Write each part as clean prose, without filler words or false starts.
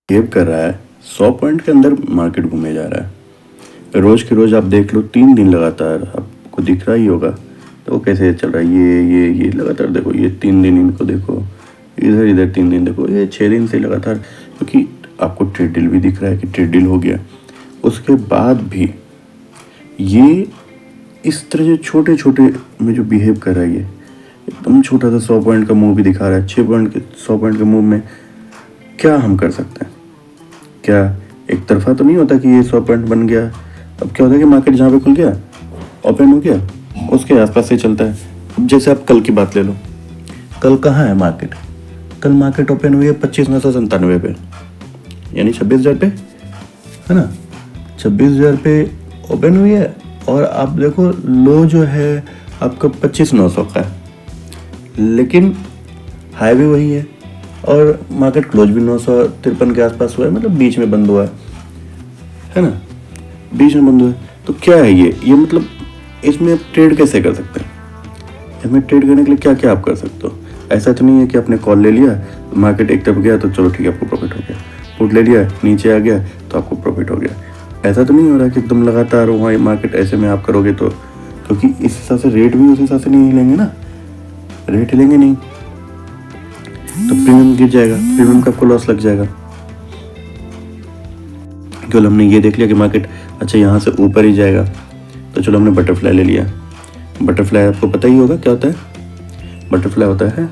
Behave कर रहा है, 100 पॉइंट के अंदर मार्केट घूमे जा रहा है। रोज के रोज आप देख लो, 3 दिन लगातार आपको दिख रहा ही होगा। तो कैसे चल रहा है ये लगातार देखो, ये 3 दिन इनको देखो, इधर 3 दिन देखो, ये 6 दिन से लगातार, क्योंकि आपको ट्रेड डील भी दिख रहा है कि ट्रेड डील हो गया। उसके बाद भी ये इस तरह से छोटे छोटे में जो बिहेव कर रहा है, ये एकदम छोटा सा 100 पॉइंट का मूव भी दिखा रहा है। 6 पॉइंट के 100 पॉइंट के मूव में क्या हम कर सकते हैं? क्या एक तरफा तो नहीं होता कि ये 100 पॉइंट बन गया। अब क्या होता है कि मार्केट जहाँ पे खुल गया, ओपन हो गया, उसके आसपास से चलता है। अब जैसे आप कल की बात ले लो, कल कहाँ है मार्केट? कल मार्केट ओपन हुई है 25,997 पे, यानी 26,000 पे, है ना। 26,000 पे ओपन हुई है और आप देखो लो जो है आपका 25,900 का है, लेकिन हाई भी वही है और मार्केट क्लोज भी 953 के आसपास हुआ है, मतलब बीच में बंद हुआ है ना, बीच में बंद हुआ है। तो क्या है ये मतलब इसमें आप ट्रेड कैसे कर सकते हैं? इसमें ट्रेड करने के लिए क्या क्या आप कर सकते हो? ऐसा तो नहीं है कि आपने कॉल ले लिया, मार्केट एक तरफ गया तो चलो ठीक है आपको प्रॉफिट हो गया, पुट ले लिया नीचे आ गया तो आपको प्रॉफिट हो गया। ऐसा तो नहीं हो रहा कि एकदम लगातार वहाँ मार्केट ऐसे में आप करोगे तो, क्योंकि इस हिसाब से रेट भी उस हिसाब से नहीं हिलेंगे ना, रेट हिलेंगे नहीं तो प्रीमियम गिर जाएगा, प्रीमियम का आपको लॉस लग जाएगा। केवल हमने ये देख लिया कि मार्केट अच्छा यहाँ से ऊपर ही जाएगा, तो चलो हमने बटरफ्लाई ले लिया। बटरफ्लाई आपको पता ही होगा क्या होता है। बटरफ्लाई होता है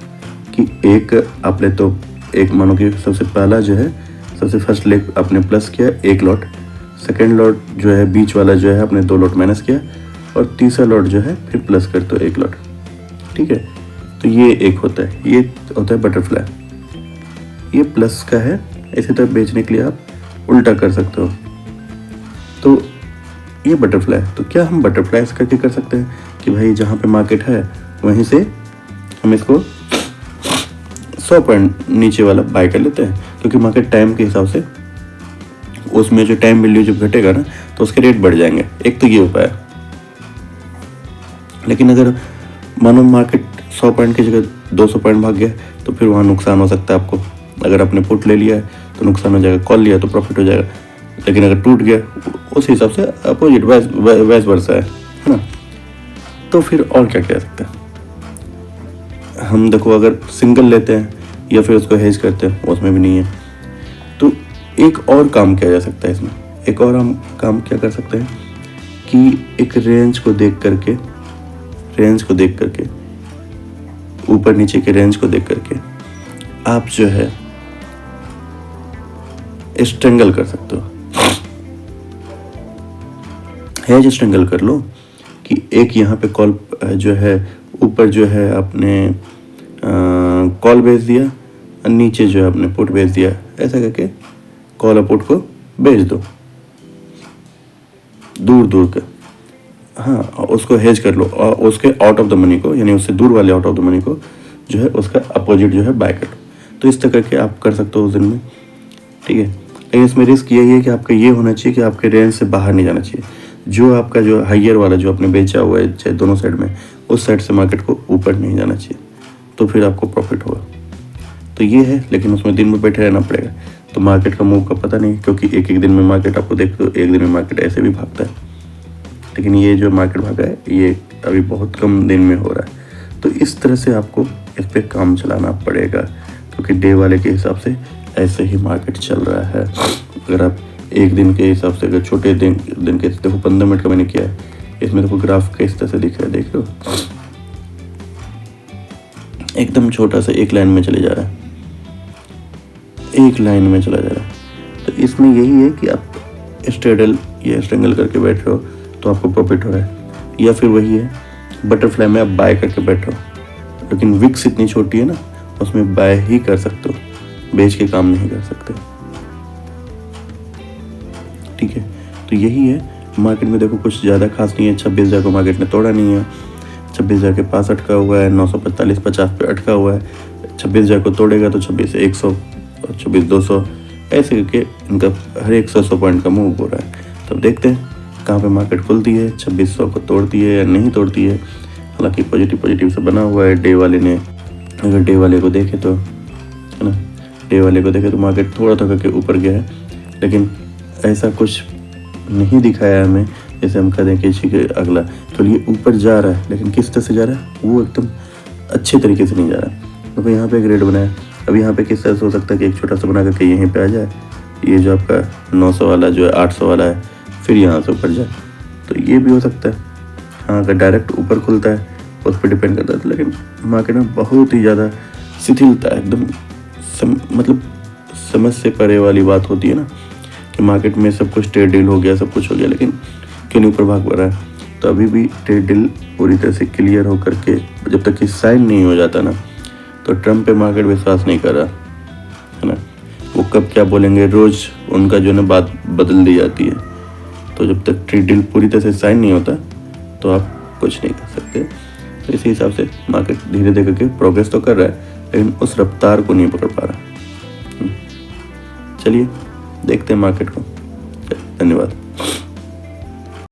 कि एक आपने तो एक मानो कि सबसे पहला जो है, सबसे फर्स्ट लेग आपने प्लस किया 1 लॉट, सेकेंड लॉट जो है बीच वाला जो है आपने 2 लॉट माइनस किया, और तीसरा लॉट जो है फिर प्लस कर तो 1 लॉट, ठीक है। तो ये एक होता है, ये होता है बटरफ्लाई। ये प्लस का है, इसी तरह बेचने के लिए आप उल्टा कर सकते हो। तो ये बटरफ्लाई। तो क्या हम बटरफ्लाई करके कर सकते हैं कि भाई जहाँ पे मार्केट है वहीं से हम इसको 100 पॉइंट नीचे वाला बाय कर लेते हैं, क्योंकि मार्केट टाइम के हिसाब से उसमें जो टाइम वैल्यू जब घटेगा ना तो उसके रेट बढ़ जाएंगे। एक तो ये उपाय है। लेकिन अगर मानो मार्केट 100 पॉइंट की जगह 200 पॉइंट भाग गया तो फिर वहाँ नुकसान हो सकता है आपको। अगर आपने पुट ले लिया है तो नुकसान हो जाएगा, कॉल लिया तो प्रॉफिट हो जाएगा। लेकिन अगर टूट गया उस हिसाब से अपोजिट वैस वर्सा है ना। तो फिर और क्या कह सकते हैं हम? देखो अगर सिंगल लेते हैं या फिर उसको हेज करते हैं, उसमें भी नहीं है। तो एक और काम किया जा सकता है इसमें। एक और हम काम क्या कर सकते हैं कि एक रेंज को देख करके ऊपर नीचे के रेंज को देख करके आप जो है स्ट्रेंगल कर सकते हो। हेज स्ट्रेंगल कर लो कि एक यहाँ पे कॉल जो है ऊपर जो है आपने कॉल भेज दिया और नीचे जो है आपने पुट भेज दिया। ऐसा करके कॉल और पुट को भेज दो दूर दूर के, हाँ, उसको हेज कर लो और उसके आउट ऑफ द मनी को, यानी उससे दूर वाले आउट ऑफ द मनी को जो है उसका अपोजिट जो है बाय कर लो। तो इस तरह करके आप कर सकते हो उस दिन में, ठीक है। लेकिन इसमें रिस्क यही है कि आपका ये होना चाहिए कि आपके रेंज से बाहर नहीं जाना चाहिए। जो आपका जो हाइयर वाला जो आपने बेचा हुआ है चाहे दोनों साइड में, उस साइड से मार्केट को ऊपर नहीं जाना चाहिए, तो फिर आपको प्रॉफिट होगा। तो ये है, लेकिन उसमें दिन में बैठे रहना पड़ेगा। तो मार्केट का मूव का पता नहीं, क्योंकि एक दिन में मार्केट आपको देखते हो, एक दिन में मार्केट ऐसे भी भागता है। लेकिन ये जो मार्केट भागा है ये अभी बहुत कम दिन में हो रहा है। तो इस तरह से आपको इस पर काम चलाना पड़ेगा, क्योंकि डे वाले के हिसाब से ऐसे ही मार्केट चल रहा है। अगर आप एक दिन के हिसाब से, अगर छोटे दिन के, देखो 15 मिनट का मैंने किया है, इसमें देखो ग्राफ किस तरह से दिख रहा है, देख लो एकदम छोटा सा एक लाइन में चले जा रहा है, एक लाइन में चला जा रहा है। तो इसमें यही है कि आप स्ट्रेडल या स्ट्रेंगल करके बैठ रहे हो तो आपको प्रॉफिट हो रहा है, या फिर वही है बटरफ्लाई में आप बाय करके बैठ रहे हो। लेकिन विक्स इतनी छोटी है ना, उसमें बाय ही कर सकते हो, बेच के काम नहीं कर सकते, ठीक है। तो यही है मार्केट में। देखो कुछ ज़्यादा खास नहीं है। 26,000 को मार्केट ने तोड़ा नहीं है, 26,000 के पास अटका हुआ है, 945-50 पे अटका हुआ है। 26,000 को तोड़ेगा तो 26,100 और 26,200 ऐसे करके इनका हर एक 100 पॉइंट का मूव हो रहा है। तब देखते हैं कहाँ पे मार्केट खुलती है, 2600 को तोड़ती है या नहीं तोड़ती है। हालांकि पॉजिटिव से बना हुआ है डे वाले ने, अगर डे वाले को देखे तो, है ना, डे वाले को देखें तो मार्केट थोड़ा थोड़ा करके ऊपर गया है, लेकिन ऐसा कुछ नहीं दिखाया हमें जैसे हम कह दें कि ठीक है अगला चलिए ऊपर जा रहा है, लेकिन किस तरह से जा रहा है वो एकदम अच्छे तरीके से नहीं जा रहा। तो यहाँ पे एक रेट बनाया, अब यहाँ पे किस तरह से हो सकता है कि एक छोटा सा बना करके यहीं पे आ जाए, ये जो आपका 900 वाला जो है 800 वाला है, फिर यहाँ से ऊपर जाए, तो ये भी हो सकता है। हाँ, अगर डायरेक्ट ऊपर खुलता है उस पर डिपेंड करता है, लेकिन मार्केट में बहुत ही ज़्यादा शिथिलता है एकदम, मतलब समझ से परे वाली बात होती है ना कि मार्केट में सब कुछ ट्रेड डील हो गया, सब कुछ हो गया, लेकिन क्यों नहीं ऊपर भाग पा रहा है। तो अभी भी ट्रेड डील पूरी तरह से क्लियर हो करके जब तक कि साइन नहीं हो जाता ना, तो ट्रम्प पे मार्केट विश्वास नहीं कर रहा है ना। वो कब क्या बोलेंगे, रोज़ उनका जो है ना बात बदल दी जाती है। तो जब तक ट्रेड डील पूरी तरह से साइन नहीं होता तो आप कुछ नहीं कर सकते। तो इसी हिसाब से मार्केट धीरे धीरे करके प्रोग्रेस तो कर रहा है, लेकिन उस रफ्तार को नहीं पकड़ पा रहा। चलिए देखते हैं मार्केट को। धन्यवाद।